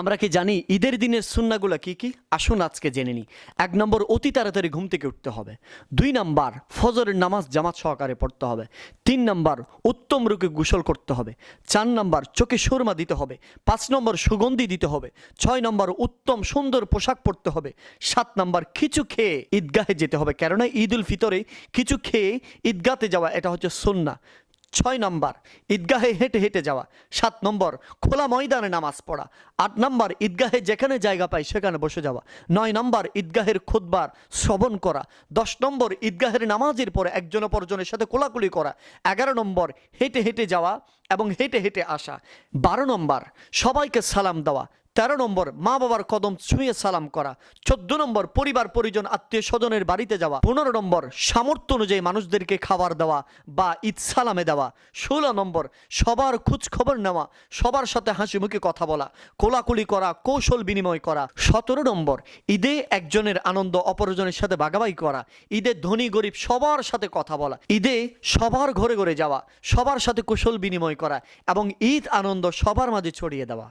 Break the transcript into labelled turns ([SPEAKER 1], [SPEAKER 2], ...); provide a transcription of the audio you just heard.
[SPEAKER 1] আমরা কি জানি ঈদের দিনের সুন্নাগুলো কি কি? আসুন আজকে জেনে নিই। 1 নম্বর, অতি তাড়াতাড়ি ঘুম থেকে উঠতে হবে। 2 নম্বর, ফজরের নামাজ জামাত সহকারে পড়তে হবে। 3 নম্বর, উত্তম রূপে গোসল করতে হবে। 4 নম্বর, চোখে সুরমা দিতে হবে। 5 নম্বর, সুগন্ধি দিতে হবে। 6 নম্বর, উত্তম সুন্দর পোশাক পরতে হবে। 7 নম্বর, কিছু খেয়ে ঈদগাহে যেতে হবে, কেননা ঈদ উল ফিতরে কিছু খেয়ে ঈদগাতে যাওয়া এটা হচ্ছে সুন্নাহ। 6 নম্বর, ঈদগাহে হেঁটে হেঁটে যাওয়া। 7 নম্বর, খোলা ময়দানে নামাজ পড়া। 8 নম্বর, ঈদগাহে যেখানে জায়গা পায় সেখানে বসে যাওয়া। 9 নম্বর, ঈদগাহের খুতবার শ্রবণ করা। 10 নম্বর, ঈদগাহের নামাজের পরে একজন অপরজনের সাথে কোলাকুলি করা। 11 নম্বর, হেঁটে হেঁটে যাওয়া এবং হেঁটে হেঁটে আসা। 12 নম্বর, সবাইকে সালাম দেওয়া। 13 নম্বর, মা বাবার কদম ছুঁয়ে সালাম করা। 14 নম্বর, পরিবার পরিজন আত্মীয় স্বজনের বাড়িতে যাওয়া। 15 নম্বর, সামর্থ্য অনুযায়ী মানুষদেরকে খাবার দেওয়া বা ঈদ সালামে দেওয়া। 16 নম্বর, সবার খোঁজ খবর নেওয়া, সবার সাথে হাসি মুখে কথা বলা, কোলাকুলি করা, কৌশল বিনিময় করা। 17 নম্বর, ঈদে একজনের আনন্দ অপরজনের সাথে ভাগাভাগি করা। ঈদে ধনী গরিব সবার সাথে কথা বলা। ঈদে সবার ঘরে ঘরে যাওয়া, সবার সাথে কুশল বিনিময় করা এবং ঈদ আনন্দ সবার মাঝে ছড়িয়ে দেওয়া।